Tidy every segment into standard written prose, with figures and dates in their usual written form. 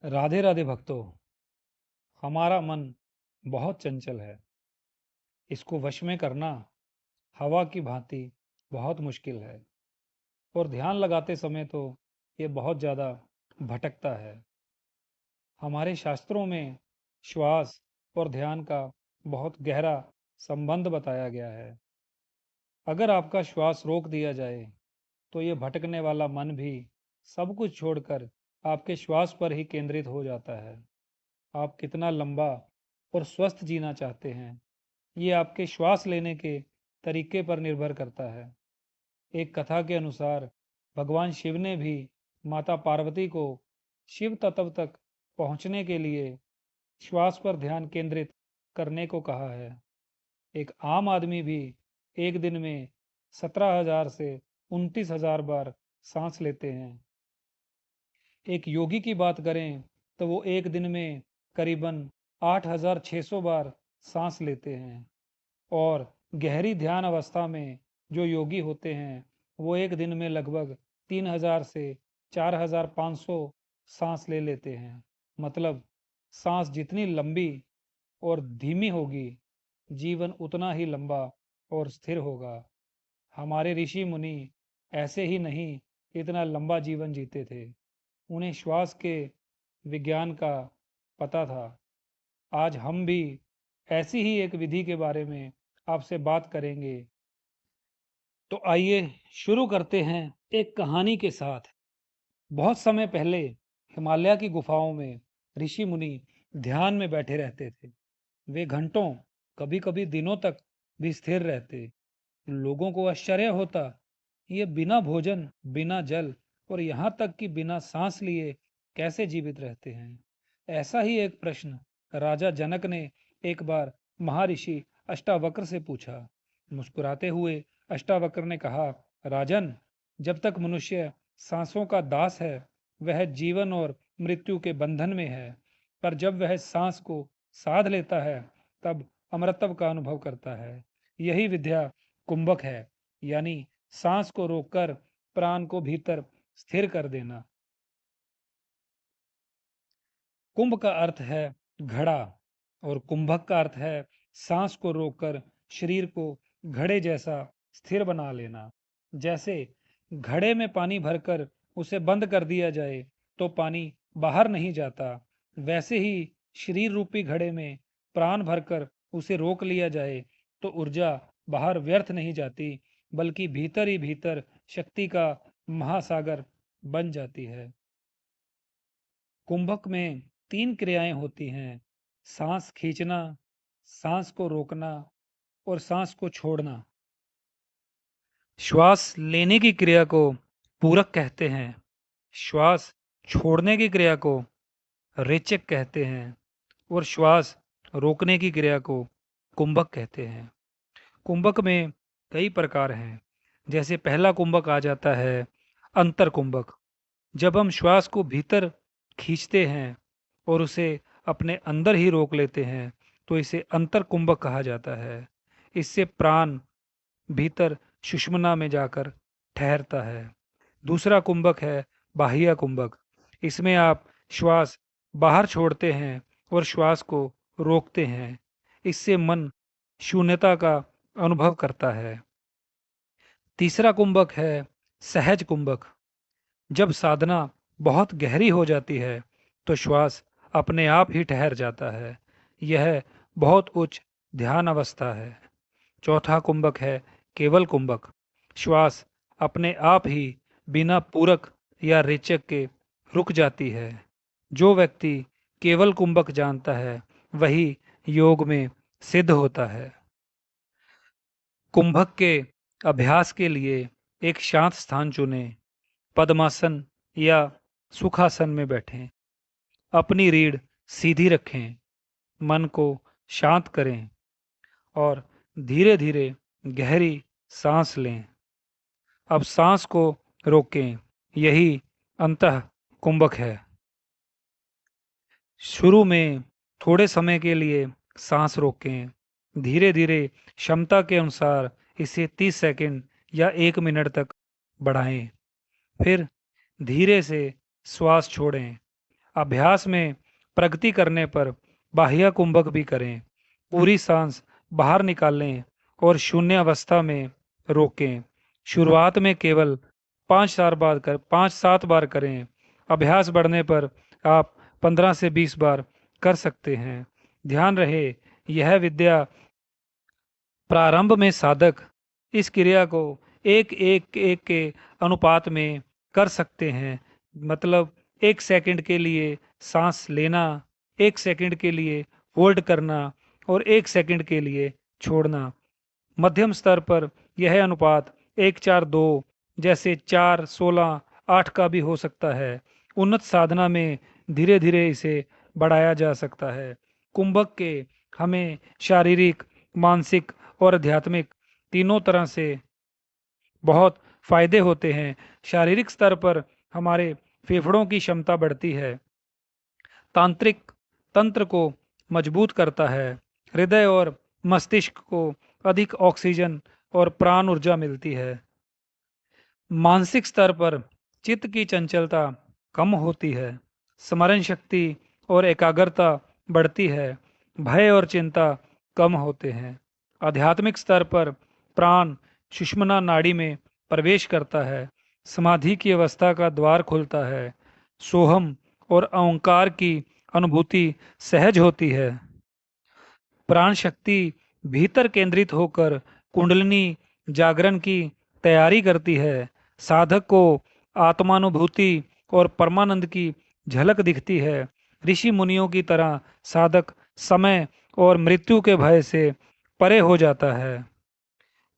राधे राधे भक्तों। हमारा मन बहुत चंचल है। इसको वश में करना हवा की भांति बहुत मुश्किल है। और ध्यान लगाते समय तो ये बहुत ज़्यादा भटकता है। हमारे शास्त्रों में श्वास और ध्यान का बहुत गहरा संबंध बताया गया है। अगर आपका श्वास रोक दिया जाए तो ये भटकने वाला मन भी सब कुछ छोड़कर आपके श्वास पर ही केंद्रित हो जाता है। आप कितना लंबा और स्वस्थ जीना चाहते हैं, ये आपके श्वास लेने के तरीके पर निर्भर करता है। एक कथा के अनुसार भगवान शिव ने भी माता पार्वती को शिव तत्व तक पहुंचने के लिए श्वास पर ध्यान केंद्रित करने को कहा है। एक आम आदमी भी एक दिन में 17,000 से 29,000 बार सांस लेते हैं। एक योगी की बात करें तो वो एक दिन में करीबन 8,600 बार सांस लेते हैं। और गहरी ध्यान अवस्था में जो योगी होते हैं वो एक दिन में लगभग 3,000 से 4,500 सांस ले लेते हैं। मतलब सांस जितनी लंबी और धीमी होगी, जीवन उतना ही लंबा और स्थिर होगा। हमारे ऋषि मुनि ऐसे ही नहीं इतना लंबा जीवन जीते थे। उन्हें श्वास के विज्ञान का पता था। आज हम भी ऐसी ही एक विधि के बारे में आपसे बात करेंगे। तो आइए शुरू करते हैं एक कहानी के साथ। बहुत समय पहले हिमालय की गुफाओं में ऋषि मुनि ध्यान में बैठे रहते थे। वे घंटों, कभी-कभी दिनों तक भी स्थिर रहते। लोगों को आश्चर्य होता, ये बिना भोजन, बिना जल और यहाँ तक कि बिना सांस लिए कैसे जीवित रहते हैं। ऐसा ही एक प्रश्न राजा जनक ने एक बार महर्षि अष्टावक्र से पूछा। मुस्कुराते हुए अष्टावक्र ने कहा, राजन, जब तक मनुष्य सांसों का दास है वह जीवन और मृत्यु के बंधन में है, पर जब वह सांस को साध लेता है तब अमरत्व का अनुभव करता है। यही विद्या कुंभक है, यानी सांस को रोककर प्राण को भीतर स्थिर कर देना। कुंभ का अर्थ है घड़ा और कुंभक का अर्थ है सांस को रोककर शरीर को घड़े जैसा स्थिर बना लेना। जैसे घड़े में पानी भरकर उसे बंद कर दिया जाए तो पानी बाहर नहीं जाता, वैसे ही शरीर रूपी घड़े में प्राण भरकर उसे रोक लिया जाए तो ऊर्जा बाहर व्यर्थ नहीं जाती, बल्कि भीतर ही भीतर शक्ति का महासागर बन जाती है। कुंभक में 3 क्रियाएं होती हैं: सांस खींचना, सांस को रोकना और सांस को छोड़ना। श्वास लेने की क्रिया को पूरक कहते हैं। श्वास छोड़ने की क्रिया को रेचक कहते हैं और श्वास रोकने की क्रिया को कुंभक कहते हैं। कुंभक में कई प्रकार हैं। जैसे पहला कुंभक आ जाता है अंतर कुंभक। जब हम श्वास को भीतर खींचते हैं और उसे अपने अंदर ही रोक लेते हैं तो इसे अंतर कुंभक कहा जाता है। इससे प्राण भीतर सुषुम्ना में जाकर ठहरता है। दूसरा कुंभक है बाह्य कुंभक। इसमें आप श्वास बाहर छोड़ते हैं और श्वास को रोकते हैं। इससे मन शून्यता का अनुभव करता है। तीसरा कुंभक है सहज कुंभक। जब साधना बहुत गहरी हो जाती है तो श्वास अपने आप ही ठहर जाता है। यह बहुत उच्च ध्यान अवस्था है। चौथा कुंभक है केवल कुंभक। श्वास अपने आप ही बिना पूरक या रेचक के रुक जाती है। जो व्यक्ति केवल कुंभक जानता है वही योग में सिद्ध होता है। कुंभक के अभ्यास के लिए एक शांत स्थान चुनें। पद्मासन या सुखासन में बैठें। अपनी रीढ़ सीधी रखें। मन को शांत करें और धीरे धीरे गहरी सांस लें। अब सांस को रोकें। यही अंतः कुंभक है। शुरू में थोड़े समय के लिए सांस रोकें। धीरे धीरे क्षमता के अनुसार इसे 30 सेकंड या 1 मिनट तक बढ़ाएं। फिर धीरे से श्वास छोड़ें। अभ्यास में प्रगति करने पर बाह्य कुंभक भी करें। पूरी सांस बाहर निकालें और शून्य अवस्था में रोकें। शुरुआत में केवल 5-7 बार करें। अभ्यास बढ़ने पर आप 15 से 20 बार कर सकते हैं। ध्यान रहे, यह विद्या प्रारंभ में साधक इस क्रिया को एक एक एक के अनुपात में कर सकते हैं। मतलब 1 सेकंड के लिए सांस लेना, 1 सेकंड के लिए होल्ड करना और 1 सेकंड के लिए छोड़ना। मध्यम स्तर पर यह अनुपात 1:4:2 जैसे 4:16:8 का भी हो सकता है। उन्नत साधना में धीरे धीरे इसे बढ़ाया जा सकता है। कुंभक के हमें शारीरिक, मानसिक और आध्यात्मिक तीनों तरह से बहुत फायदे होते हैं। शारीरिक स्तर पर हमारे फेफड़ों की क्षमता बढ़ती है, तांत्रिक तंत्र को मजबूत करता है, हृदय और मस्तिष्क को अधिक ऑक्सीजन और प्राण ऊर्जा मिलती है। मानसिक स्तर पर चित्त की चंचलता कम होती है, स्मरण शक्ति और एकाग्रता बढ़ती है, भय और चिंता कम होते हैं। आध्यात्मिक स्तर पर प्राण सुषुम्ना नाड़ी में प्रवेश करता है, समाधि की अवस्था का द्वार खुलता है, सोहम और ओंकार की अनुभूति सहज होती है। प्राण शक्ति भीतर केंद्रित होकर कुंडलिनी जागरण की तैयारी करती है। साधक को आत्मानुभूति और परमानंद की झलक दिखती है। ऋषि मुनियों की तरह साधक समय और मृत्यु के भय से परे हो जाता है।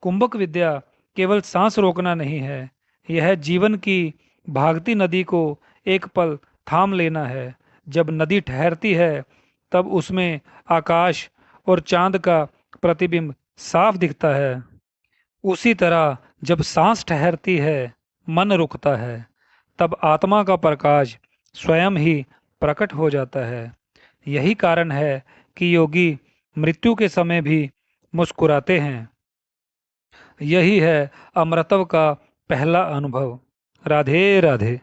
कुंभक विद्या केवल सांस रोकना नहीं है, यह जीवन की भागती नदी को एक पल थाम लेना है। जब नदी ठहरती है तब उसमें आकाश और चांद का प्रतिबिंब साफ दिखता है। उसी तरह जब सांस ठहरती है, मन रुकता है, तब आत्मा का प्रकाश स्वयं ही प्रकट हो जाता है। यही कारण है कि योगी मृत्यु के समय भी मुस्कुराते हैं। यही है अमृतत्व का पहला अनुभव। राधे राधे।